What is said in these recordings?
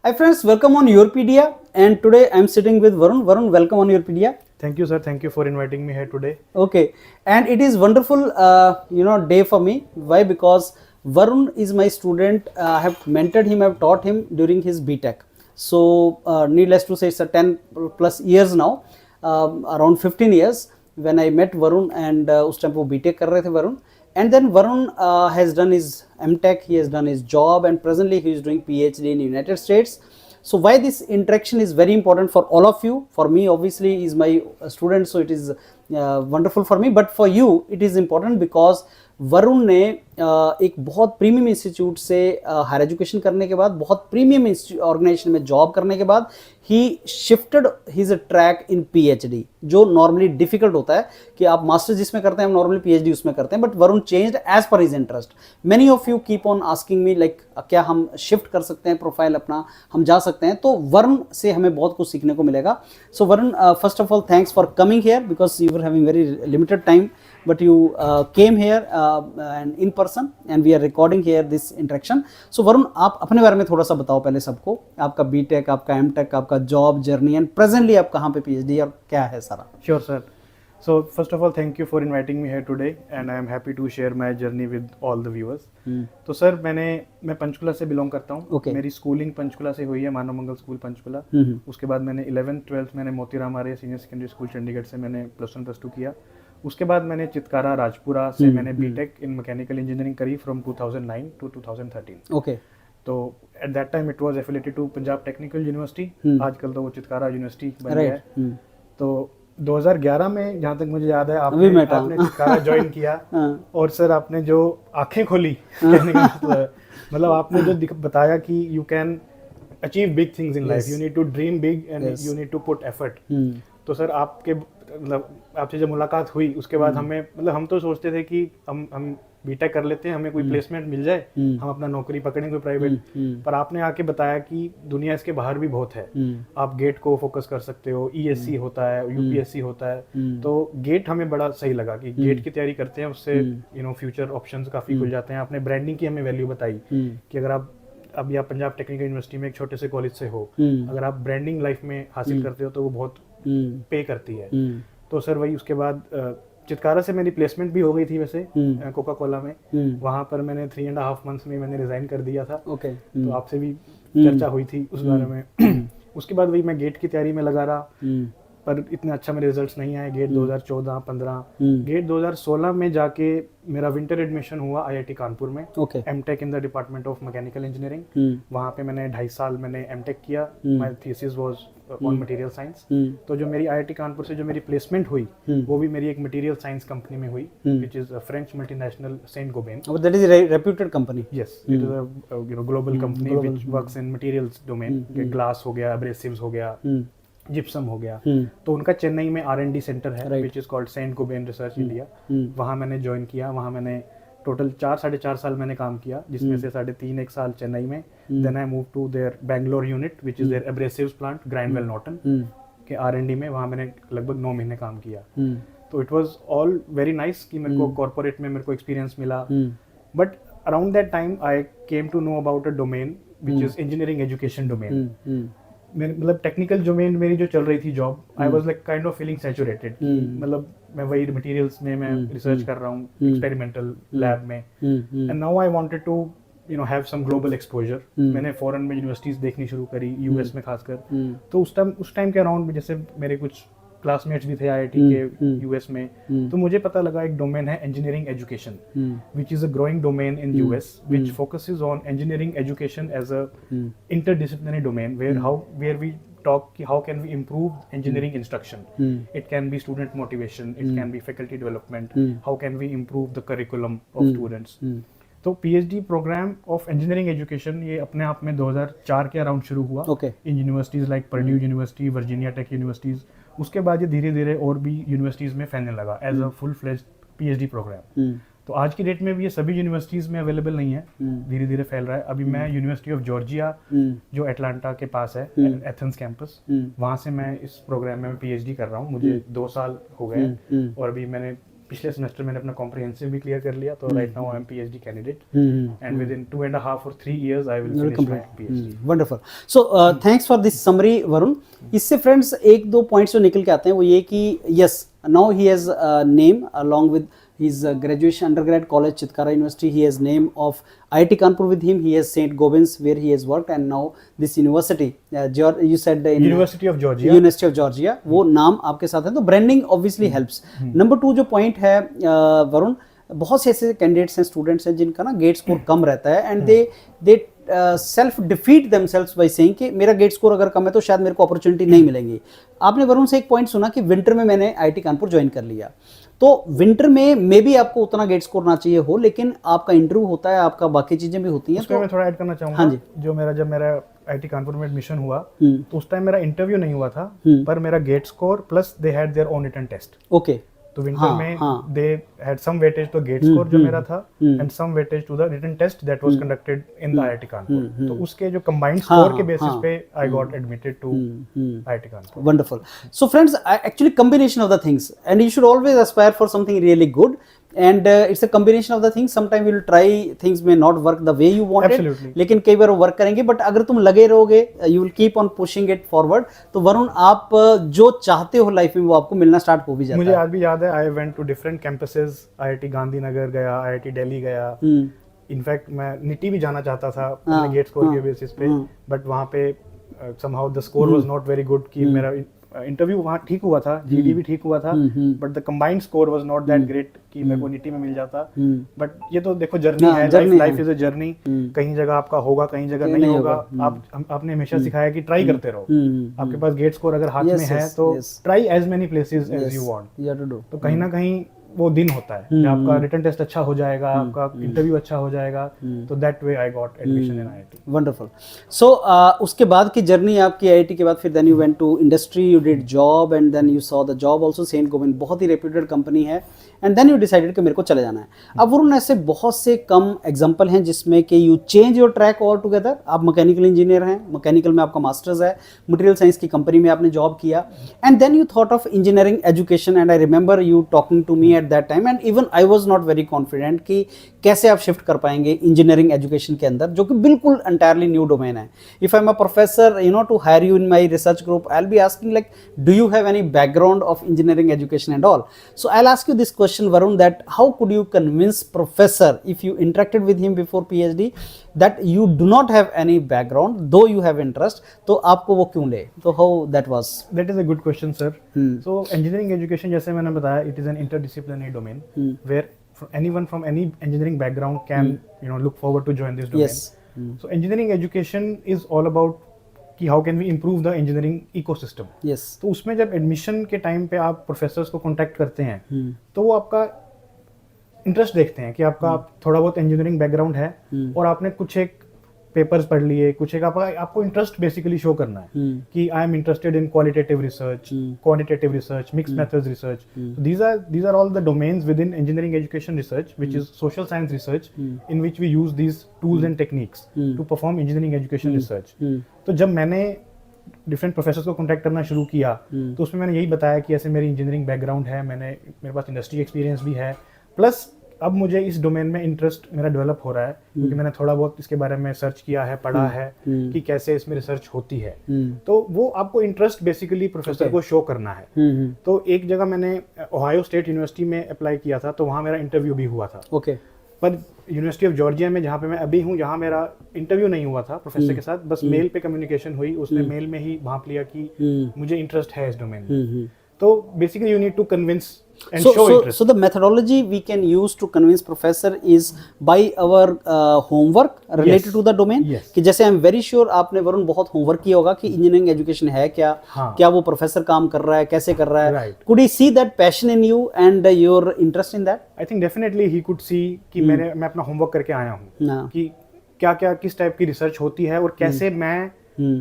Hi friends, welcome on Yourpedia, and today I'm sitting with Varun. Varun, welcome on Yourpedia. Thank you, sir. Thank you for inviting me here today. Okay, and it is wonderful, day for me. Why? Because Varun is my student. I have mentored him. I have taught him during his BTech. So, needless to say, it's a 10 plus years now, around 15 years when I met Varun, and उस time वो BTech कर रहे थे Varun. And then Varun has done his MTech. He has done his job, and presently he is doing PhD in United States. So why this interaction is very important for all of you. For me, obviously, is my student, so it is wonderful for me. But for you, it is important because Varun ने एक बहुत premium institute से higher education करने के बाद, बहुत premium organisation में job करने के बाद, ही शिफ्टेड हिज ट्रैक इन पीएचडी, जो नॉर्मली डिफिकल्ट होता है कि आप मास्टर्स जिसमें करते हैं हम नॉर्मली पीएचडी उसमें करते हैं, but Varun changed as per his interest. Many of you keep on asking me like क्या हम शिफ्ट कर सकते हैं प्रोफाइल अपना, हम जा सकते हैं. तो वरुण से हमें बहुत कुछ सीखने को मिलेगा. So Varun, first of all thanks for coming here because you were having very limited time, but you came here and in person, and we are recording here this interaction. So Varun, आप अपने बारे में थोड़ा सा बताओ पहले सबको, आपका बीटेक, आपका एमटेक, आपका जॉब जर्नी, एंड प्रेजेंटली आप कहाँ पे पीएचडी और क्या है सारा. Sure, sir. So first of all, thank you for inviting me here today, and I am happy to share my journey with all the viewers. तो sir मैं पंचकुला से बिलोंग करता हूँ. Okay. मेरी स्कूलिंग पंचकुला से हुई है, मानव मंगल स्कूल पंचकुला. उसके बाद मैंने 11th 12th मैंने मोतीराम आर्य सीनियर सेकेंडरी स्कूल चंडीगढ़ से मैंने +1 +2 किया. उसके बाद मैंने चितकारा राजपुरा से मैंने बीटेक इन मैकेनिकल इंजीनियरिंग करी फ्रॉम 2009 टू 2013. ओके. तो at that time it was affiliated to Punjab technical university. आजकल तो वो चितकारा यूनिवर्सिटी बन गया है. तो 2011 में जहाँ तक मुझे याद है आपने चितकारा ज्वाइन किया. और सर आपने जो आंखें खोली कहने का मतलब आपने जो बताया कि you can achieve big things in life, you need to dream big and you need to put effort. तो सर आपके मतलब आपसे जब मुलाकात हुई उसके बाद हमें मतलब हम तो सोचते थे कि हम बीटेक कर लेते हैं, हमें कोई प्लेसमेंट मिल जाए, हम अपना नौकरी पकड़ें कोई प्राइवेट. पर आपने आके बताया कि दुनिया इसके बाहर भी बहुत है. आप गेट को फोकस कर सकते हो, ईएससी होता है, यूपीएससी होता है. तो गेट हमें बड़ा सही लगा कि गेट की तैयारी करते हैं, उससे फ्यूचर ऑप्शंस काफ़ी खुल जाते हैं. आपने ब्रांडिंग की हमें वैल्यू बताई कि अगर आप अब या पंजाब टेक्निकल यूनिवर्सिटी में एक छोटे से कॉलेज से हो, अगर आप ब्रांडिंग लाइफ में हासिल करते हो तो वो बहुत पे करती है. तो सर वही उसके बाद चितकारा से मेरी प्लेसमेंट भी हो गई थी वैसे कोका कोला में. वहाँ पर मैंने 3.5 मंथ्स में मैंने रिजाइन कर दिया था. तो आपसे भी चर्चा हुई थी उस बारे में. उसके बाद वही मैं गेट की तैयारी में लगा रहा, पर इतने अच्छा मेरे रिजल्ट्स नहीं आए. गेट 2014-15, गेट 2016 में जाके मेरा विंटर एडमिशन हुआ आईआईटी कानपुर में. MTech in the department of mechanical engineering. वहाँ पे मैंने 2.5 साल मैंने एमटेक किया. My thesis was on material science. तो जो मेरी आईआईटी कानपुर से जो मेरी प्लेसमेंट हुई वो भी मेरी एक मटेरियल साइंस कंपनी में हुई, which is a French multinational Saint Gobain. That is reputed company. Yes, it is a global company which works in materials domain. Glass हो गया, एब्रेसिव्स हो गया, जिप्सम हो गया. तो उनका चेन्नई में R&D सेंटर है which is called Saint Gobain research India. वहाँ मैंने ज्वाइन किया. वहाँ मैंने टोटल 4-4.5 साल मैंने काम किया, जिसमें से 3.5-1 साल चेन्नई में. Then I move to their Bangalore unit which is their abrasives plant Grindwell Norton के R&D में. वहाँ मैंने लगभग 9 महीने काम किया. तो it was all very nice कि मेरे को कॉर्पोरेट में मेरे को एक्सपीरियंस मिला. But around that time I came to know about a domain which is engineering education domain. मतलब टेक्निकल डोमेन मेरी जो चल रही थी job, I was like kind of feeling saturated. मतलब मैं वही मटेरियल्स में मैं रिसर्च कर रहा हूँ एक्सपेरिमेंटल लैब में. And now I wanted to have some global exposure. मैंने फॉरेन में यूनिवर्सिटीज देखनी शुरू करी, यूएस में खासकर. तो उस टाइम के अराउंड में जैसे मेरे कुछ क्लासमेट्स भी थे आईआईटी के यूएस में. तो मुझे पता लगा एक डोमेन है engineering education, which is a growing domain in US, which focuses on engineering education as a interdisciplinary domain where we talk how can we improve engineering instruction. It can be student motivation, it can be faculty development, how can we improve the curriculum of students. तो PhD program of engineering education ये अपने आप में 2004 के around शुरू हुआ in universities like Purdue university, Virginia tech universities. उसके बाद ये धीरे धीरे और भी यूनिवर्सिटीज में फैलने लगा as a full fledged PhD programme. तो आज की डेट में भी ये सभी यूनिवर्सिटीज़ में अवेलेबल नहीं है, धीरे धीरे फैल रहा है. अभी मैं यूनिवर्सिटी ऑफ जॉर्जिया जो एटलांटा के पास है, एथेंस कैंपस, वहाँ से मैं इस प्रोग्राम में पीएचडी कर रहा हूँ. मुझे 2 साल हो गए और अभी मैंने पिछले सेमेस्टर मैंने अपना कॉम्प्रिहेंसिव भी क्लियर कर लिया, तो right now I am PhD candidate and with in 2.5 or 3 years I will finish my PhD. Wonderful. So thanks for this summary Varun. इससे फ्रेंड्स एक दो पॉइंट्स जो निकल के आते हैं वो ये कि yes, now he has name along with his graduation undergrad college Chitkara University, he has name of IIT Kanpur with him, he has St. Gobin's where he has worked, and now this university you said in University of Georgia, वो नाम आपके साथ है, तो branding obviously helps. Number 2 जो point है वरुण, बहुत से ऐसे कैंडिडेट्स हैं, स्टूडेंट्स हैं जिनका ना गेट स्कोर कम रहता है and they self defeat themselves by saying कि मेरा गेट स्कोर अगर कम है तो शायद मेरे को अपॉर्चुनिटी नहीं मिलेंगी. आपने वरुण से एक पॉइंट सुना कि विंटर में मैंने आईआईटी कानपुर ज्वाइन कर लिया, तो विंटर में मे भी आपको उतना गेट स्कोर ना चाहिए हो, लेकिन आपका इंटरव्यू होता है, आपका बाकी चीजें भी होती हैं. तो मैं थोड़ा ऐड करना चाहूंगा. हाँ जी. जब मेरा आईआईटी कानपुर में एडमिशन हुआ तो उस टाइम मेरा इंटरव्यू नहीं हुआ था, पर मेरा GATE score plus they had their own written test. Okay. तो विंटर में they had some weightage to GATE score जो मेरा था and some weightage to the written test that was conducted in the IIT Kanpur. तो उसके जो combined score के basis पे I got admitted to IIT Kanpur. Wonderful. So friends, actually combination of the things and you should always aspire for something really good, and it's a combination of the things. Sometimes you will try, things may not work the way you wanted. Absolutely. लेकिन कई बार वो work करेंगे, but अगर तुम लगे रहोगे you will keep on pushing it forward. तो वरुण, आप जो चाहते हो लाइफ में वो आपको मिलना स्टार्ट हो भी जाता है. मुझे आज भी याद है, I went to different campuses. IIT Gandhinagar गया, आईआईटी दिल्ली गया. इनफैक्ट मैं निटी भी जाना चाहता था अपने गेट स्कोर के बेसिस पे, बट वहाँ पे somehow the score was not very good कि मेरा इंटरव्यू वहाँ ठीक हुआ था, जीडी भी ठीक हुआ था, but the combined score was not that great कि मेरे को निटी में मिल जाता. बट ये तो देखो जर्नी है, लाइफ इज अ जर्नी. कहीं जगह आपका होगा, कहीं जगह नहीं होगा. आपने हमेशा सिखाया कि ट्राई करते रहो. आपके पास गेट स्कोर अगर हाथ में है तो try as many places as you want. तो कहीं ना कहीं वो दिन होता है कि आपका रिटन टेस्ट अच्छा हो जाएगा, आपका इंटरव्यू अच्छा हो जाएगा. तो that way I got admission in IIT. Wonderful. So उसके बाद की जर्नी आपकी आईआईटी के बाद, फिर then you went to industry, you did job and then you saw the job also. Saint गोविंद बहुत ही रेप्यूटेड कंपनी है एंड देन यू डिसाइडेड कि मेरे को चले जाना है. अब वरुण, ऐसे बहुत से कम एग्जांपल हैं जिसमें कि you change your track all together. आप मैकेनिकल इंजीनियर हैं, मैकेनिकल में आपका मास्टर्स है, मटेरियल साइंस की कंपनी में आपने जॉब किया and then you thought of engineering education. And I remember you talking to me at that time and even I was not very confident कि कैसे आप शिफ्ट कर पाएंगे इंजीनियरिंग एजुकेशन के अंदर, जो कि बिल्कुल एंटायरली न्यू डोमेन है. If I am a professor, you know, to hire you in my research group, I will be asking like, do you have any background of engineering education and all. So I will ask you this question Varun, that how could you convince professor, if you interacted with him before PhD, that you do not have any background though you have interest, तो आपको वो क्यों ले? तो how that was? That is a good question, sir. So engineering education, जैसे मैंने बताया, it is an interdisciplinary domain where anyone from any engineering background can look forward to join this domain. Yes. So engineering education is all about कि how can we improve the engineering ecosystem. Yes. तो उसमें जब admission के time पे आप professors को contact करते हैं तो वो आपका इंटरेस्ट देखते हैं कि आपका थोड़ा बहुत इंजीनियरिंग बैकग्राउंड है और आपने कुछ एक पेपर्स पढ़ लिए, कुछ एक आपको इंटरेस्ट बेसिकली शो करना है कि I am interested in qualitative research, quantitative research, mixed methods research. These are all the domains within engineering education research which is social science research in which we use these tools and techniques to perform engineering education research. तो जब मैंने different professors को contact करना शुरू किया तो उसमें मैंने यही बताया कि ऐसे मेरी इंजीनियरिंग बैकग्राउंड है, मेरे पास इंडस्ट्री एक्सपीरियंस भी है, प्लस अब मुझे इस डोमेन में इंटरेस्ट मेरा डेवलप हो रहा है क्योंकि मैंने थोड़ा बहुत इसके बारे में सर्च किया है, पढ़ा है कि कैसे इसमें रिसर्च होती है. तो वो आपको इंटरेस्ट बेसिकली प्रोफेसर को शो करना है. तो एक जगह मैंने ओहायो स्टेट यूनिवर्सिटी में अप्लाई किया था, तो वहाँ मेरा इंटरव्यू भी हुआ था. ओके. पर यूनिवर्सिटी ऑफ जॉर्जिया में, जहाँ पे मैं अभी हूँ, यहाँ मेरा इंटरव्यू नहीं हुआ था प्रोफेसर के साथ, बस मेल पे कम्युनिकेशन हुई. उसने मेल में ही भांप लिया कि मुझे इंटरेस्ट है इस डोमेन में. तो basically you need to convince and show interest. So the methodology we can use to convince professor is by our homework related to the domain. Yes. कि जैसे I'm very sure आपने वरुण बहुत homework किया होगा कि engineering education है क्या, क्या वो प्रोफेसर काम कर रहा है, कैसे कर रहा है. Right. Could he see that passion in you and your interest in that? I think definitely he could see कि मैं अपना होमवर्क करके आया हूँ कि क्या किस टाइप की रिसर्च होती है और कैसे मैं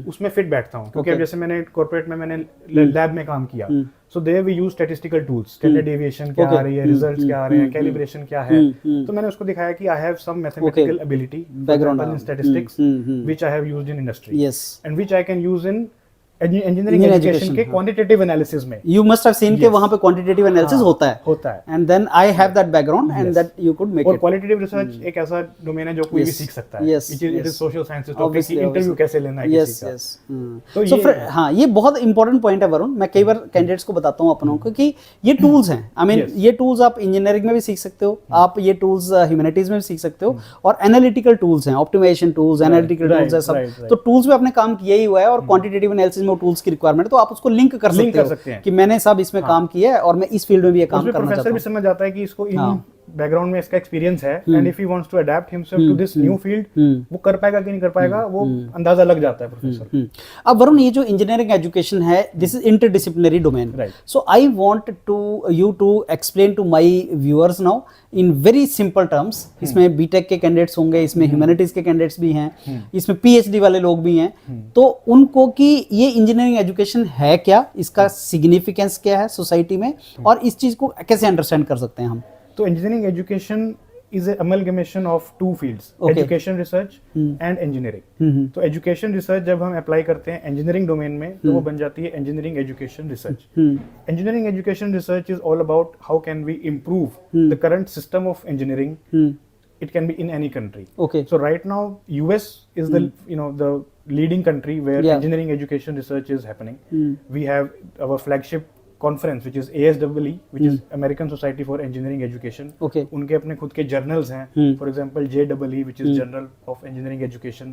उसमें फिट बैठता हूँ. क्योंकि अब जैसे मैंने कॉर्पोरेट में मैंने लैब में काम किया, so there we use statistical tools, standard deviation क्या आ रही है, रिजल्ट्स क्या आ रहे हैं, कैलिब्रेशन क्या है. तो मैंने उसको दिखाया कि I have some mathematical ability, background in statistics which I have used in industry and which I can use in engineering education के क्वांटिटेटिव एनालिसिस में यू मस्ट हैव सीन के वहां पे क्वांटिटेटिव एनालिसिस होता है and then I have that background and that you could make it. और qualitative research एक ऐसा डोमेन है जो कोई भी सीख सकता है। It is social sciences topic की इंटरव्यू कैसे लेना है किसी का। तो हाँ, ये बहुत इंपॉर्टेंट पॉइंट है वरुण। मैं कई बार कैंडिडेट्स को बताता हूँ अपनों को कि ये टूल्स हैं, आई मीन ये टूल्स आप इंजीनियरिंग में भी सीख सकते हो, आप ये टूल्स ह्यूमैनिटीज में भी सीख सकते हो, और एनालिटिकल टूल्स हैं, ऑप्टिमाइजेशन टूल्स, एनालिटिकल टूल्स है सब। तो टूल्स में आपने काम किया ही हुआ है, और क्वांटिटेटिव एनालिसिस में टूल्स की रिक्वायरमेंट, तो आप उसको लिंक कर सकते हो कि मैंने सब इसमें काम किया है और मैं इस फील्ड में भी ये काम करना चाहता हूं। प्रोफेसर भी समझ जाता है कि इसको इन बैकग्राउंड में इसका एक्सपीरियंस है, and if he wants to adapt himself to this new field, वो कर पाएगा कि नहीं कर पाएगा, वो अंदाजा लग जाता है प्रोफेसर। अब वरुण, ये जो इंजीनियरिंग एजुकेशन है, this is interdisciplinary domain, so I want to you to explain to my viewers now in very simple terms. इसमें बीटेक के कैंडिडेट्स होंगे, इसमें ह्यूमैनिटीज के कैंडिडेट्स भी हैं, इसमें पीएचडी वाले लोग भी हैं, तो उनको कि ये इंजीनियरिंग एजुकेशन है क्या, इसका सिग्निफिकेंस क्या है सोसाइटी में, और इस चीज को कैसे अंडरस्टैंड कर सकते हैं हम। तो engineering education is a amalgamation of two fields, education research and engineering. तो education research जब हम अप्लाई करते हैं engineering domain में, तो वो बन जाती है engineering education research. Engineering education research is all about how can we improve the current system of engineering. It can be in any country. Okay. So right now US is the the leading country where engineering education research is happening. We have our flagship conference which is ASEE, which is American Society for Engineering Education. Okay. उनके अपने खुद के journals हैं, for example JEE, which is Journal of Engineering Education,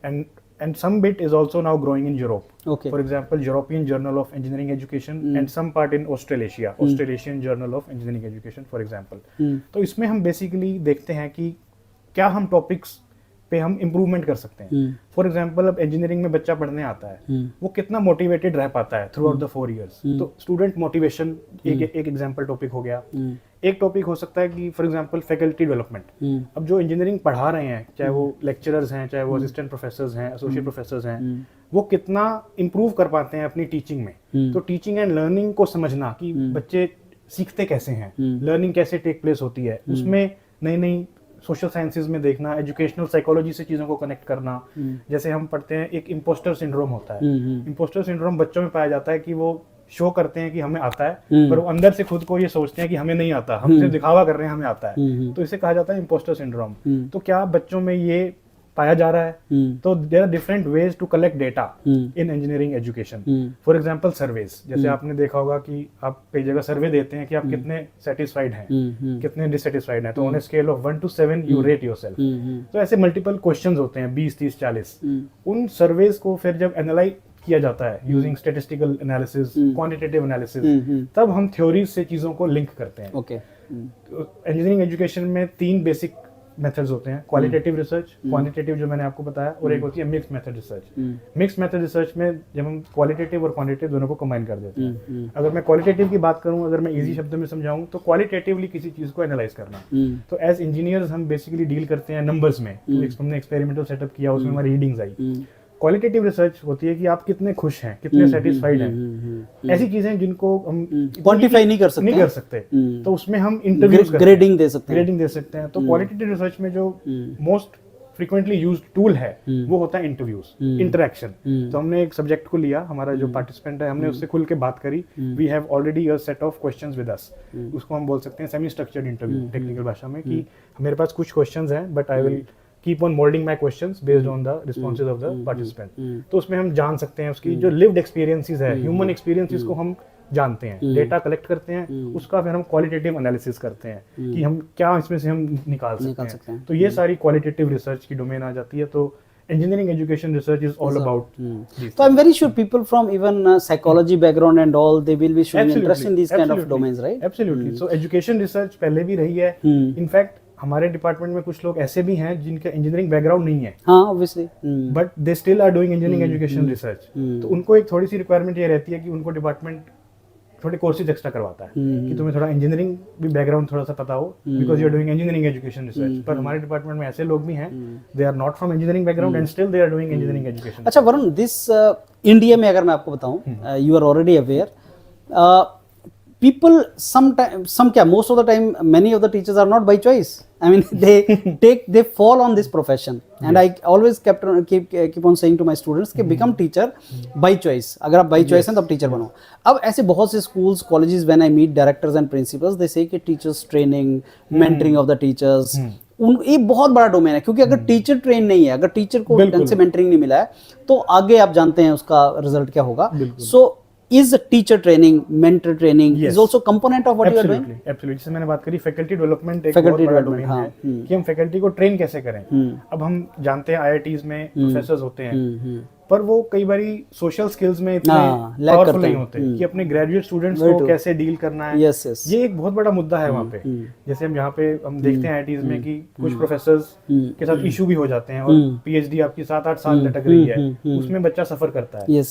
and some bit is also now growing in Europe. Okay. For example, European Journal of Engineering Education, and some part in Australasia, Australasian Journal of Engineering Education, for example. तो इसमें हम basically देखते हैं कि क्या हम topics पे हम इम्प्रूवमेंट कर सकते हैं। फॉर एग्जाम्पल, अब इंजीनियरिंग में बच्चा पढ़ने आता है, वो कितना मोटिवेटेड रह पाता है थ्रू आउट द 4 years। तो स्टूडेंट मोटिवेशन एक एग्जाम्पल टॉपिक हो गया। एक टॉपिक हो सकता है कि फॉर एग्जाम्पल फैकल्टी डेवलपमेंट। अब जो इंजीनियरिंग पढ़ा रहे हैं, चाहे वो लेक्चरर्स हैं, चाहे वो असिस्टेंट प्रोफेसर्स हैं, एसोसिएट प्रोफेसर्स हैं, वो कितना इम्प्रूव कर पाते हैं अपनी टीचिंग में। तो टीचिंग एंड लर्निंग को समझना कि बच्चे सीखते कैसे हैं, लर्निंग कैसे टेक प्लेस होती है, उसमें नई नई सोशल साइंसेज में देखना, एजुकेशनल साइकोलॉजी से चीज़ों को कनेक्ट करना। जैसे हम पढ़ते हैं एक इम्पोस्टर सिंड्रोम होता है। इम्पोस्टर सिंड्रोम बच्चों में पाया जाता है कि वो शो करते हैं कि हमें आता है, पर वो अंदर से खुद को ये सोचते हैं कि हमें नहीं आता, हम सिर्फ दिखावा कर रहे हैं हमें आता है। तो इसे कहा जाता है इम्पोस्टर सिंड्रोम। तो क्या बच्चों में ये पाया जा रहा है? तो there are different ways to collect data in engineering education. For example surveys, जैसे आपने देखा होगा कि आप कई जगह सर्वे देते हैं कि आप कितने सेटिस्फाइड हैं, कितने डिससेटिस्फाइड हैं। तो on a scale of 1 to 7 you rate yourself. तो ऐसे मल्टीपल क्वेश्चंस होते हैं, 20, 30, 40। उन सर्वेज को फिर जब एनालाइज किया जाता है using statistical analysis, quantitative analysis, तब हम थ्योरी से चीजों को लिंक करते हैं। इंजीनियरिंग एजुकेशन में 3 बेसिक मेथड्स होते हैं, क्वालिटेटिव रिसर्च, क्वांटिटेटिव जो मैंने आपको बताया, और एक होती है mix method research. Mix method research में जब हम क्वालिटेटिव और क्वांटिटेटिव दोनों को कंबाइन कर देते हैं। अगर मैं क्वालिटेटिव की बात करूं, अगर मैं इजी शब्दों में समझाऊं, तो क्वालिटेटिवली किसी चीज को एनालाइज करना। तो एज इंजीनियर्स हम बेसिकली डील करते हैं नंबर्स में। हमने एक्सपेरिमेंटल सेटअप किया, उसमें हमारी रीडिंग्स आई। क्वालिटेटिव रिसर्च होती है कि आप कितने खुश हैं, कितने सेटिस्फाइड हैं, ऐसी चीजें जिनको हम क्वांटिफाई नहीं कर सकते। तो उसमें हम इंटरव्यूज ग्रेडिंग दे सकते हैं। तो क्वालिटेटिव रिसर्च में जो मोस्ट फ्रीक्वेंटली यूज्ड टूल है वो होता है इंटरव्यूज, इंटरेक्शन। तो हमने एक सब्जेक्ट को लिया, हमारा जो पार्टिसिपेंट है, हमने उससे खुल के बात करी। We have already a set of questions with us. उसको हम बोल सकते हैं सेमी स्ट्रक्चर्ड इंटरव्यू टेक्निकल भाषा में, कि मेरे पास कुछ क्वेश्चंस हैं, but I will keep on molding my questions based on the responses of the participant. तो उसमें हम जान सकते हैं उसकी जो lived experiences है, human experiences को हम जानते हैं, डेटा कलेक्ट करते हैं, उसका फिर हम क्वालिटेटिव एनालिसिस करते हैं कि हम क्या इसमें से हम निकाल सकते हैं। तो ये सारी क्वालिटेटिव रिसर्च की डोमेन आ जाती है। तो engineering education research is all about these. So I'm very sure people from even psychology background and all, they will be showing interest in these kind of domains, right? Absolutely. So education research पहले भी रही है। In fact हमारे department में कुछ लोग ऐसे भी हैं जिनका इंजीनियरिंग बैकग्राउंड नहीं है, हाँ obviously, but they still are doing engineering education research. तो उनको एक थोड़ी सी रिक्वायरमेंट ये रहती है कि उनको डिपार्टमेंट थोड़े कोर्सेज एक्स्ट्रा करवाता है कि तुम्हें थोड़ा इंजीनियरिंग भी बैकग्राउंड थोड़ा सा पता हो, because you are doing engineering education research. पर हमारे डिपार्टमेंट में ऐसे लोग भी हैं, they are not from engineering background and still they are doing engineering education. अच्छा वरुण, दिस इंडिया में अगर मैं आपको बताऊं, you are already aware, people sometimes, some क्या most of the time many of the teachers are not by choice, I mean, they fall on this profession, and I always keep on saying to my students कि become teacher by choice. अगर आप by choice हैं तो आप teacher बनो. अब ऐसे बहुत से schools, colleges, when I meet directors and principals, they say कि teachers training, mentoring of the teachers. ये बहुत बड़ा डोमेन है, क्योंकि अगर टीचर ट्रेन नहीं है, अगर टीचर को ढंग से मेंटरिंग नहीं मिला है, तो आगे आप जानते हैं उसका रिजल्ट क्या होगा. सो is teacher training, mentor training is also component of what you are doing? Absolutely. जैसे मैंने बात करी फैकल्टी डेवलपमेंट एक बहुत बड़ा डोमेन है कि हम फैकल्टी को ट्रेन कैसे करें. अब हम जानते हैं IITs में प्रोफेसर्स होते हैं, पर वो कई बारी सोशल स्किल्स में इतने पावरफुल नहीं होते कि अपने ग्रेजुएट स्टूडेंट्स को कैसे डील करना है. ये एक बहुत बड़ा मुद्दा है वहाँ पे. जैसे हम यहाँ पे हम देखते हैं IITs में कि कुछ प्रोफेसर्स के साथ इशू भी हो जाते हैं और PhD आपकी 7-8 साल लटक रही है, उसमें बच्चा सफर करता है.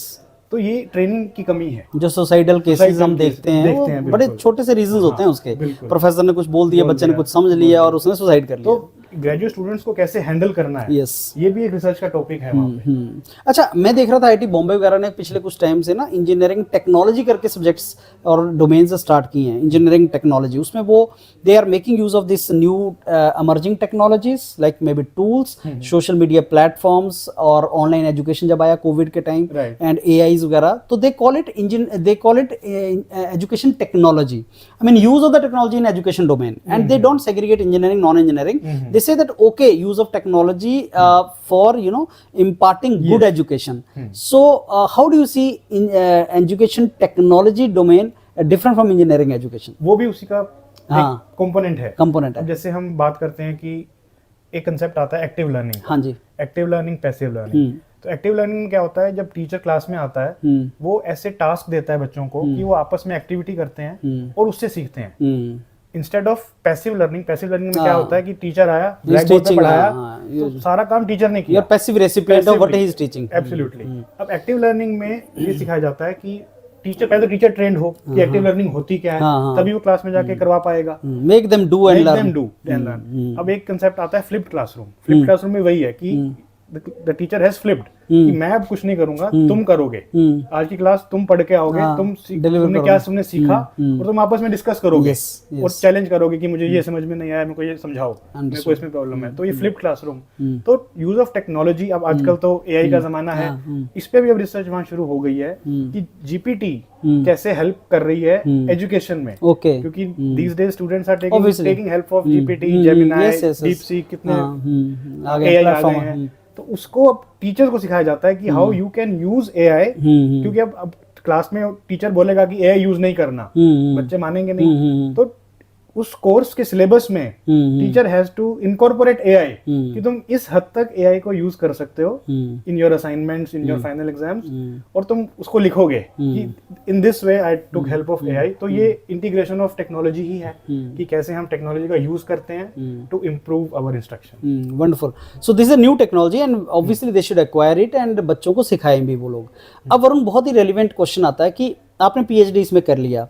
तो ये ट्रेनिंग की कमी है. जो सोसाइटल केसेस हम देखते हैं बड़े छोटे से रीजंस होते हैं उसके. प्रोफेसर ने कुछ बोल दिया, बच्चे ने कुछ समझ लिया और उसने सुसाइड कर लिया. तो ग्रेजुएट स्टूडेंट्स को कैसे हैंडल करना है, ये भी एक रिसर्च का टॉपिक है वहाँ पे. अच्छा, मैं देख रहा था IIT बॉम्बे वगैरह ने पिछले कुछ टाइम से ना इंजीनियरिंग टेक्नोलॉजी करके सब्जेक्ट्स और डोमेन्स स्टार्ट किए हैं. इंजीनियरिंग टेक्नोलॉजी, उसमें वो they are making use of this new emerging technologies like maybe tools, social media platforms और ऑनलाइन एजुकेशन जब आया कोविड के टाइम, एंड AIs वगैरह. तो they call it education technology. I mean, use of the technology in education domain, and they don't segregate engineering, non-engineering. They say that okay, use of technology for imparting good education. So how do you see in education technology domain different from engineering education? वो भी उसी का component है. अब जैसे हम बात करते हैं कि एक कंसेप्ट आता है एक्टिव लर्निंग. हाँ जी. Active learning, passive learning. तो एक्टिव लर्निंग में क्या होता है, जब टीचर क्लास में आता है वो ऐसे टास्क देता है बच्चों को कि वो आपस में एक्टिविटी करते हैं और उससे सीखते हैं. इंस्टेड ऑफ पैसिव लर्निंग में क्या होता है कि टीचर आया, ब्लैक बोर्ड पे पढ़ाया, तो सारा काम टीचर ने किया. Passive recipient of what he is teaching. Absolutely. अब एक्टिव लर्निंग में ये सिखाया जाता है कि टीचर पहले तो टीचर ट्रेंड हो कि एक्टिव लर्निंग होती क्या है, तभी वो क्लास में जाके करवा पाएगा. Make them do and learn. अब एक कंसेप्ट आता है फ्लिप्ड क्लासरूम. फ्लिप्ड क्लासरूम में वही है कि द टीचर हैज फ्लिप्ड कि मैं अब कुछ नहीं करूंगा, तुम करोगे. आज की क्लास तुम पढ़ के आओगे, तुमने क्या तुमने सीखा और तुम आपस में डिस्कस करोगे और चैलेंज करोगे कि मुझे ये समझ में नहीं आया, मेरे को ये समझाओ, मेरे को इसमें प्रॉब्लम है. तो ये फ्लिप्ड क्लासरूम. तो यूज ऑफ टेक्नोलॉजी, अब आजकल तो AI का जमाना है, इस पे भी अब रिसर्च वहां शुरू हो गई है कि GPT कैसे हेल्प कर रही है एजुकेशन में. क्योंकि these days students are taking help of GPT, Gemini, DeepSeek, कितने AI आ गए हैं. तो उसको अब टीचर को सिखाया जाता है कि how you can use AI. क्योंकि अब क्लास में टीचर बोलेगा कि AI यूज नहीं करना, बच्चे मानेंगे नहीं. तो उस कोर्स के सिलेबस में teacher has to incorporate AI कि तुम इस हद तक AI को यूज कर सकते हो in your assignments, in your final exams, और तुम उसको लिखोगे कि in this way I took help of AI. तो ये इंटीग्रेशन ऑफ टेक्नोलॉजी ही है कि कैसे हम टेक्नोलॉजी का यूज करते हैं to improve our instruction. Wonderful. So this is a new technology and obviously they should acquire it and बच्चों को सिखाएं भी वो लोग. अब वरुण, बहुत ही रेलिवेंट क्वेश्चन आता है कि आपने PhD इसमें कर लिया.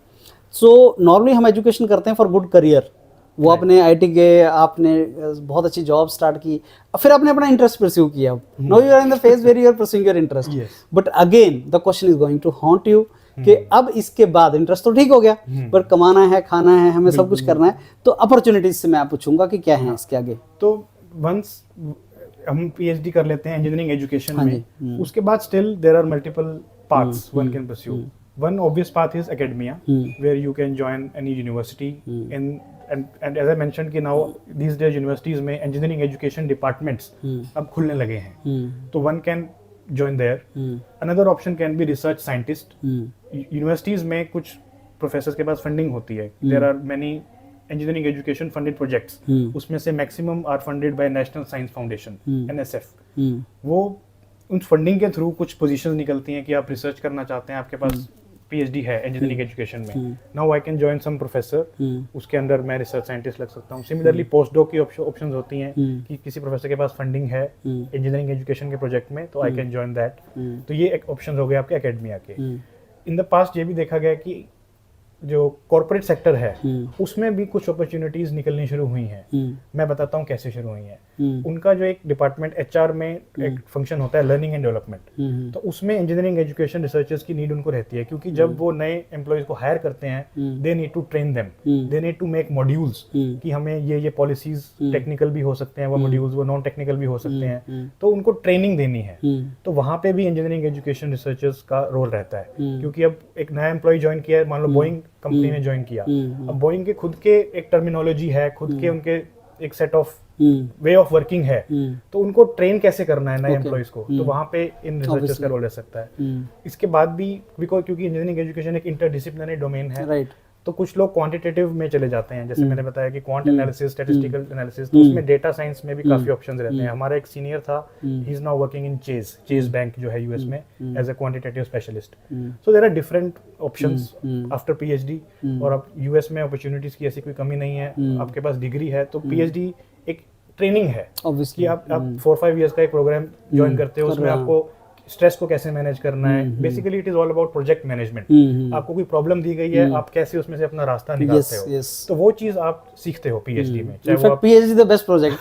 सो नॉर्मली हम एजुकेशन करते हैं फॉर गुड करियर. वो आपने IIT गए, आपने बहुत अच्छी जॉब स्टार्ट की, फिर आपने अपना इंटरेस्ट परस्यू किया. Now you are in the phase where you are pursuing your interest. But again the question is going to haunt you कि अब इसके बाद इंटरेस्ट तो ठीक हो गया, पर कमाना है, खाना है, हमें सब कुछ करना है. तो अपॉर्चुनिटीज से मैं पूछूंगा कि क्या है इसके आगे. तो वंस हम PhD कर लेते हैं इंजीनियरिंग एजुकेशन में, उसके बाद still there are multiple paths one can pursue. One obvious path is academia, where you can join any university. And as I mentioned कि now these days universities में engineering education departments अब खुलने लगे हैं. तो one can join there. Another option can be research scientist. Universities में कुछ professors के पास funding होती है. There are many engineering education funded projects. उसमें से maximum are funded by National Science Foundation, NSF. वो उन फंडिंग के थ्रू कुछ पोजीशंस निकलती हैं कि आप रिसर्च करना चाहते हैं, आपके पास PhD है इंजीनियरिंग एजुकेशन में. Now I can join some professor, उसके अंदर मैं रिसर्च साइंटिस्ट लग सकता हूँ. सिमिलरली पोस्ट डॉक की ऑप्शंस होती हैं कि किसी प्रोफेसर के पास फंडिंग है इंजीनियरिंग एजुकेशन के प्रोजेक्ट में, तो आई कैन जॉइन दैट. तो ये एक ऑप्शन हो गए आपके एकेडमिया के. इन द पास्ट ये भी देखा गया कि जो कॉर्पोरेट सेक्टर है उसमें भी कुछ अपॉर्चुनिटीज निकलनी शुरू हुई हैं. मैं बताता हूँ कैसे शुरू हुई हैं. उनका जो एक डिपार्टमेंट एचआर में एक फंक्शन होता है लर्निंग एंड डेवलपमेंट, तो उसमें इंजीनियरिंग एजुकेशन रिसर्चर्स की नीड उनको रहती है, क्योंकि जब वो नए एम्प्लॉयज को हायर करते हैं they need to train them, they need to make modules कि हमें ये पॉलिसीज टेक्निकल भी हो सकते हैं वो मॉड्यूल्स, वो नॉन टेक्निकल भी हो सकते हैं, तो उनको ट्रेनिंग देनी है। तो वहाँ पे भी इंजीनियरिंग एजुकेशन रिसर्चर्स का रोल रहता है, क्योंकि अब एक नया एम्प्लॉय ज्वाइन किया है, मान लो बोइंग कंपनी ने ज्वाइन किया, अब बोइंग के खुद के एक टर्मिनोलॉजी है, खुद के उनके एक set of way of working है, तो उनको ट्रेन कैसे करना है नए एम्प्लॉयज को, तो वहाँ पे इन रिसर्चर्स का रोल रह सकता है। इसके बाद भी बिकॉज क्योंकि इंजीनियरिंग एजुकेशन एक इंटरडिसिप्लिनरी डोमेन है, तो कुछ लोग क्वांटिटेटिव में चले जाते हैं, जैसे मैंने बताया कि क्वांट एनालिसिस, स्टैटिस्टिकल एनालिसिस, तो उसमें डेटा साइंस में भी काफी ऑप्शंस रहते हैं। हमारा एक सीनियर था, he is now working in Chase bank जो है यूएस में as a quantitative specialist. So there are different options after PhD, और अब यूएस में अपॉर्चुनिटीज की ऐसी कोई कमी नहीं है, आपके पास डिग्री है तो पीएचडी एक ट्रेनिंग है कि आप 4-5 इयर्स का एक प्रोग्राम ज्वाइन करते हो, उसमें आपको स्ट्रेस को कैसे मैनेज करना है, basically it is all about project management. आपको कोई प्रॉब्लम दी गई है, आप कैसे उसमें से अपना रास्ता निकालते हो, तो वो चीज आप सीखते हो पीएचडी में, चाहे वो पीएचडी द बेस्ट प्रोजेक्ट।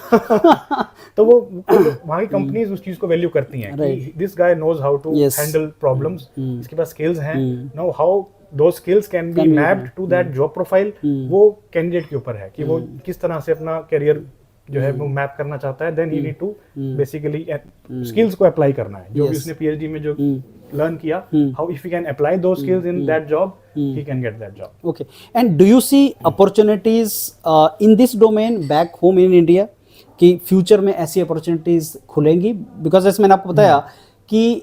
तो वो वहाँ की कंपनीज उस चीज को वैल्यू करती हैं कि this guy knows how to handle problems, इसके पास स्किल्स हैं, know how those skills can be mapped to that job profile, वो कैंडिडेट के ऊपर है कि वो किस तरह से अपना करियर जो है वो मैप करना चाहता है, then he need to basically skills को अप्लाई करना है, जो भी उसने पीएचडी में जो लर्न किया, how if you can apply those skills in that job, he can get that job. Okay, and do you see opportunities in this domain back home in India, कि future में ऐसी opportunities खुलेंगी? Because जैसे मैंने आपको बताया कि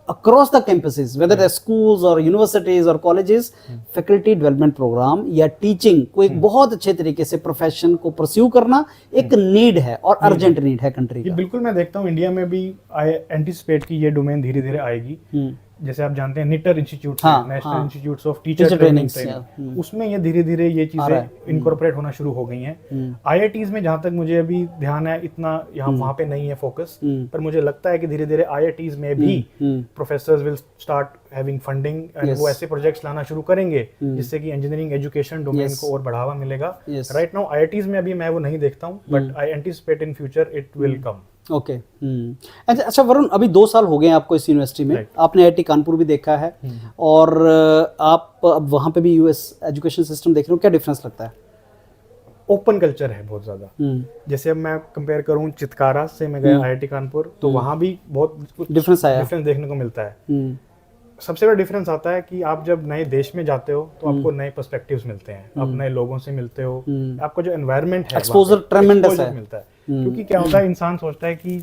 across the campuses, whether they're schools or universities or colleges, faculty development program या teaching को एक बहुत अच्छे तरीके से प्रोफेशन को परस्यू करना एक नीड है और अर्जेंट नीड है कंट्री का। बिल्कुल, मैं देखता हूँ इंडिया में भी आई एंटिसिपेट कि ये डोमेन धीरे धीरे आएगी। जैसे आप जानते हैं knitter institute, national institutes of teacher training, उसमें ये धीरे धीरे ये चीजें इनकॉर्पोरेट होना शुरू हो गई हैं। आईआईटीज में जहाँ तक मुझे अभी ध्यान है, इतना यहाँ वहाँ पे नहीं है फोकस, पर मुझे लगता है कि धीरे धीरे आईआईटीज में भी professors will start having funding, and वो ऐसे प्रोजेक्ट्स लाना शुरू करेंगे जिससे कि इंजीनियरिंग एजुकेशन डोमेन को और बढ़ावा मिलेगा। राइट नाउ आईआईटीज में अभी मैं वो नहीं देखता हूँ, but I anticipate in future it will come. Okay, अच्छा वरुण, अभी 2 साल हो गए हैं आपको इस यूनिवर्सिटी में, आपने आईआईटी कानपुर भी देखा है, और आप अब वहाँ पे भी यूएस एजुकेशन सिस्टम देख रहे हो, क्या डिफरेंस लगता है? ओपन कल्चर है बहुत ज्यादा। जैसे अब मैं कंपेयर करूँ चितकारा से, मैं गया आईआईटी कानपुर, तो वहाँ भी बहुत डिफरेंस देखने को मिलता है। सबसे बड़ा डिफरेंस आता है कि आप जब नए देश में जाते हो तो आपको नए पर्सपेक्टिव्स मिलते हैं, आप नए लोगों से मिलते हो, आपका जो एनवायरनमेंट है एक्सपोजर ट्रेमेंडस है मिलता है। क्योंकि क्या होता है, इंसान सोचता है कि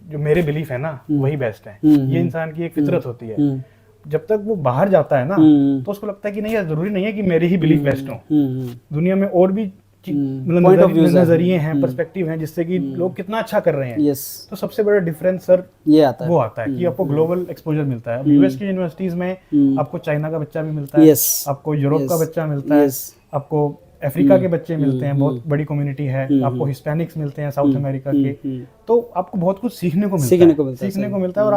जो मेरे बिलीफ है ना वही बेस्ट है, ये इंसान की एक फितरत होती है। जब तक वो बाहर जाता है ना तो उसको लगता है कि नहीं यार, जरूरी नहीं है कि मेरे ही बिलीफ बेस्ट हो, दुनिया में और भी मतलब नजरिए हैं, पर्सपेक्टिव हैं, जिससे कि लोग कितना अच्छा कर रहे हैं। तो सबसे बड़ा डिफरेंस सर ये आता है, वो आता है कि आपको ग्लोबल एक्सपोजर मिलता है। यूएस की यूनिवर्सिटीज में आपको चाइना का बच्चा भी मिलता है, आपको यूरोप का बच्चा मिलता है, आपको अफ्रीका के बच्चे मिलते हैं, बहुत बड़ी कम्युनिटी है, आपको हिस्पैनिक्स मिलते हैं साउथ अमेरिका के, तो आपको बहुत कुछ सीखने को मिलता है। और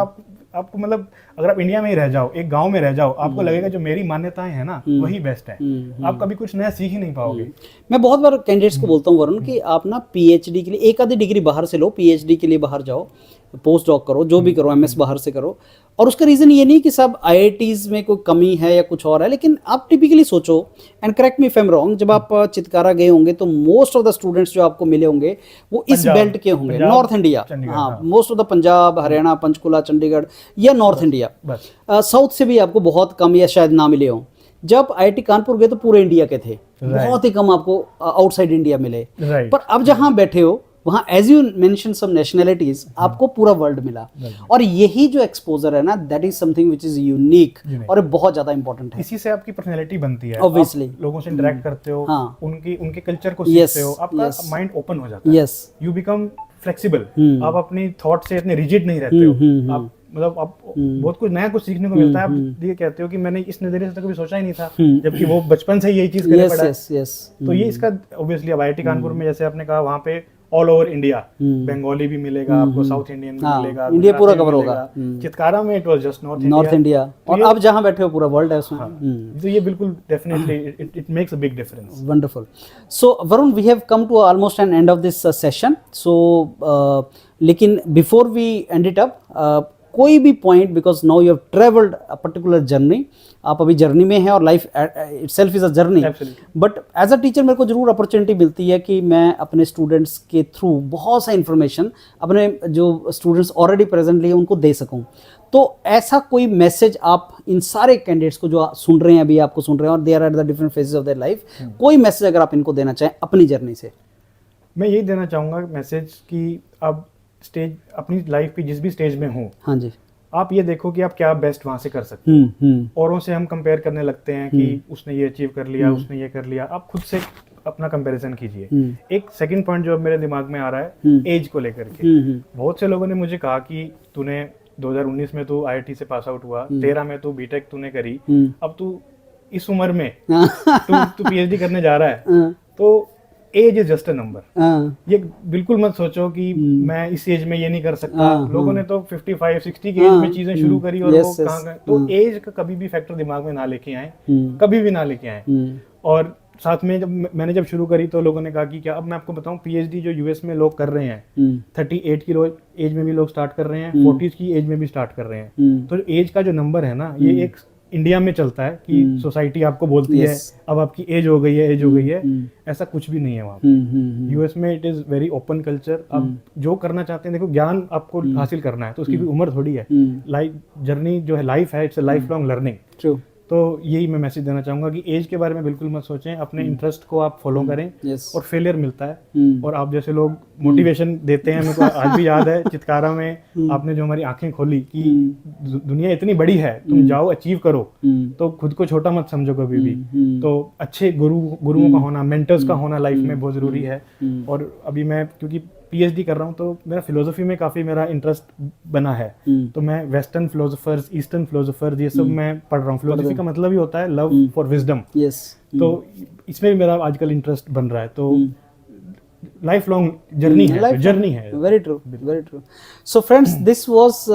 आपको मतलब अगर आप इंडिया में ही रह जाओ, एक गांव में रह जाओ, आपको लगेगा जो मेरी मान्यताएं हैं ना वही बेस्ट है, आप कभी कुछ नया सीख ही नहीं पाओगे। मैं बहुत बार कैंडिडेट्स को बोलता हूँ वरुण कि आप ना पीएचडी के लिए एक आधी डिग्री बाहर से लो, पीएचडी के लिए बाहर जाओ, पोस्ट डॉक करो, जो भी करो, एमएस बाहर से करो। और उसका रीज़न ये नहीं कि सब आईआईटीज़ में कोई कमी है या कुछ और है, लेकिन आप टिपिकली सोचो, and correct me if I am wrong, जब आप चितकारा गए होंगे तो मोस्ट ऑफ द स्टूडेंट्स जो आपको मिले होंगे वो इस बेल्ट के होंगे, नॉर्थ इंडिया, हाँ, most of the Punjab, Haryana, Panchkula, Chandigarh या नॉर्थ इंडिया। साउथ से भी आपको बहुत कम या शायद ना मिले हों। जब आईआईटी कानपुर गए तो पूरे इंडिया के थे, बहुत ही कम आपको आउटसाइड इंडिया मिले। पर अब जहाँ बैठे हो वहाँ as you mention some nationalities, आपको पूरा वर्ल्ड मिला, और यही जो एक्सपोजर है ना, that is something which is unique और बहुत ज्यादा इंपॉर्टेंट है। इसी से आपकी पर्सनैलिटी बनती है, ऑब्वियसली लोगों से इंटरेक्ट करते हो, उनके कल्चर को सीखते हो, आपका माइंड ओपन हो जाता है, यू बिकम फ्लेक्सिबल, आप अपनी थॉट से इतने रिजिड नहीं रहते हो, आप मतलब आप बहुत कुछ नया कुछ सीखने को मिलता है। आप ये कहते हो कि मैंने इस नजरिए से तो कभी सोचा ही नहीं था, जबकि वो बचपन से यही चीज करने पड़ा है। तो ये इसका ऑब्वियसली अब आईआईटी कानपुर में, जैसे आपने कहा, वहाँ पे ऑल ओवर इंडिया, बंगाली भी मिलेगा आपको, साउथ इंडियन भी हाँ, मिलेगा, इंडिया पूरा गुजराती कवर भी होगा। मिलेगा। चितकारा में it was just north India, और अब जहाँ बैठे हो पूरा वर्ल्ड है उसमें। तो ये बिल्कुल definitely it makes a big difference. Wonderful. So Varun, we have come to almost an end of this session. So लेकिन before we end it up, कोई भी point, because now you have traveled a particular journey, आप अभी journey में हैं और life itself is a journey. But as a teacher मेरे को जरूर अपॉर्चुनिटी मिलती है कि मैं अपने स्टूडेंट्स के थ्रू बहुत सा इन्फॉर्मेशन अपने जो स्टूडेंट्स ऑलरेडी प्रेजेंटली हैं उनको दे सकूं। तो ऐसा कोई मैसेज आप इन सारे कैंडिडेट्स को जो सुन रहे हैं, अभी आपको सुन रहे हैं और they are at the different phases of their life, कोई मैसेज अगर आप इनको देना चाहें अपनी जर्नी से? मैं यही देना चाहूँगा मैसेज कि आप स्टेज अपनी लाइफ की जिस भी स्टेज में हो, हाँ जी, आप ये देखो कि आप क्या बेस्ट वहाँ से कर सकते हो। औरों से हम कंपेयर करने लगते हैं कि उसने ये अचीव कर लिया, उसने ये कर लिया। आप खुद से अपना कंपैरिजन कीजिए। एक सेकंड पॉइंट जो अब मेरे दिमाग में आ रहा है एज को लेकर के, बहुत से लोगों ने मुझे कहा कि तूने 2019 में तू आईआईटी से पास आउट हुआ, 13 में तू बीटेक तूने करी, अब तू इस उम्र में तू पीएचडी करने जा रहा है, तो age is just a number. ये बिल्कुल मत सोचो कि मैं इस एज में ये नहीं कर सकता। लोगों ने तो 55-60 की एज में चीजें शुरू करी और वो कहाँ गए। तो एज का कभी भी फैक्टर दिमाग में ना लेके आए, कभी भी ना लेके आए। और साथ में मैंने जब शुरू करी तो लोगों ने कहा कि क्या, अब मैं आपको बताऊं, पीएचडी जो यूएस में लोग कर रहे हैं 38 की एज में भी लोग स्टार्ट कर रहे हैं, 40 की एज में भी स्टार्ट कर रहे हैं। तो एज का जो नंबर है ना, ये एक इंडिया में चलता है कि सोसाइटी आपको बोलती है अब आपकी एज हो गई है, एज हो गई है। ऐसा कुछ भी नहीं है वहाँ पे। यूएस में it is very open culture. आप जो करना चाहते हैं, देखो ज्ञान आपको हासिल करना है तो उसकी भी उम्र थोड़ी है। लाइफ जर्नी जो है, लाइफ है, it's a life long learning. तो यही मैं मैसेज देना चाहूंगा कि एज के बारे में बिल्कुल मत सोचें, अपने इंटरेस्ट को आप फॉलो करें। और फेलियर मिलता है और आप जैसे लोग मोटिवेशन देते हैं। मेरे को आज भी याद है चितकारा में आपने जो हमारी आंखें खोली कि दुनिया इतनी बड़ी है, तुम जाओ अचीव करो, तो खुद को छोटा मत समझो कभी भी। तो अच्छे गुरुओं का होना, मेंटर्स का होना लाइफ में बहुत जरूरी है। और अभी मैं क्योंकि पीएचडी कर रहा हूँ तो मेरा फिलोसफी में काफी मेरा इंटरेस्ट बना है। तो मैं वेस्टर्न फिलोसोफर्स, ईस्टर्न फिलोसोफर्स, ये सब मैं पढ़ रहा हूँ। फिलोसफी का मतलब ही होता है लव फॉर विजडम। तो इसमें भी मेरा आजकल इंटरेस्ट बन रहा है। तो लाइफ लॉन्ग जर्नी है। Very true, very true. So friends, this was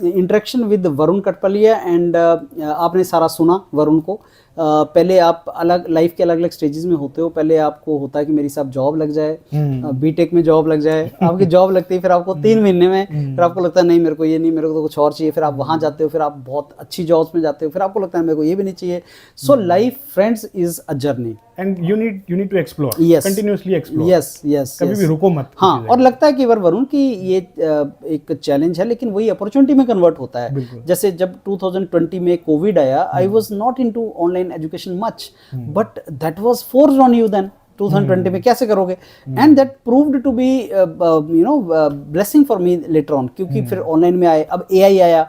interaction with Varun Katpalia and आपने सारा सुना वरुण को। पहले आप अलग लाइफ के अलग अलग स्टेजेस में होते हो। पहले आपको होता है कि मेरी साहब जॉब लग जाए, बीटेक में जॉब लग जाए, आपकी जॉब लगती है, फिर आपको 3 महीने में फिर आपको लगता है नहीं मेरे को ये नहीं, मेरे को तो कुछ और चाहिए। फिर आप वहाँ जाते हो, फिर आप बहुत अच्छी जॉब्स में जाते हो, फिर आपको लगता है मेरे को ये भी नहीं चाहिए। So life friends is a journey and you need to explore, continuously explore. Yes, कभी भी रुको मत। हाँ, और लगता है कि वरुण की ये एक चैलेंज है, लेकिन वही अपॉर्चुनिटी में कन्वर्ट होता है। जैसे जब 2020 में कोविड आया, I was not into online education much, but that was forced on you then. 2020 में कैसे करोगे? And that proved to be blessing for me later on, क्योंकि फिर ऑनलाइन में आए, अब एआई आया।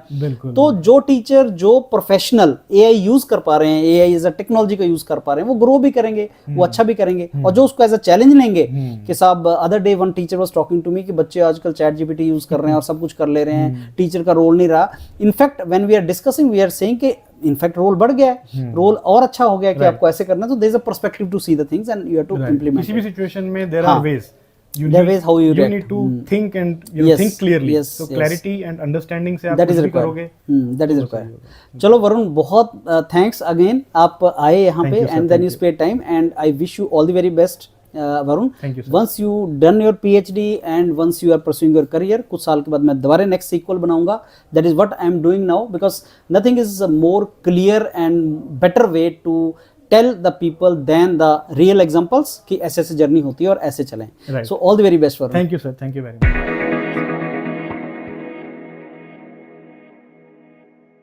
तो जो टीचर, जो प्रोफेशनल एआई यूज कर पा रहे हैं, एआई एज अ टेक्नोलॉजी का यूज कर पा रहे हैं, वो ग्रो भी करेंगे, वो अच्छा भी करेंगे। और जो उसको एज अ चैलेंज लेंगे कि साहब, other day one teacher was talking to me कि बच्चे आजकल चैट जीपीटी यूज कर रहे हैं और सब कुछ कर ले रहे हैं, टीचर का रोल नहीं रहा। In fact when we are discussing, we are saying कि इनफैक्ट रोल बढ़ गया है, रोल और अच्छा हो गया कि आपको ऐसे करना है। तो there is a perspective to see the things and you have to implement. किसी भी सिचुएशन में there are ways, there ways how you need to think and think clearly. So clarity and understanding से आप कुछ भी करोगे, that is required. चलो वरुण, बहुत thanks again, आप आए यहाँ पे and then you spare time and I wish you all the very best. Varun, once you done your PhD and once you are pursuing your career, कुछ साल के बाद मैं दोबारा नेक्स्ट सीक्वल बनाऊंगा. That is what I am doing now, because nothing is a more clear and better way to tell the people than the real examples कि ऐसे ऐसे जर्नी होती है और ऐसे चलें. So all the very best Varun. Thank you sir, thank you very much.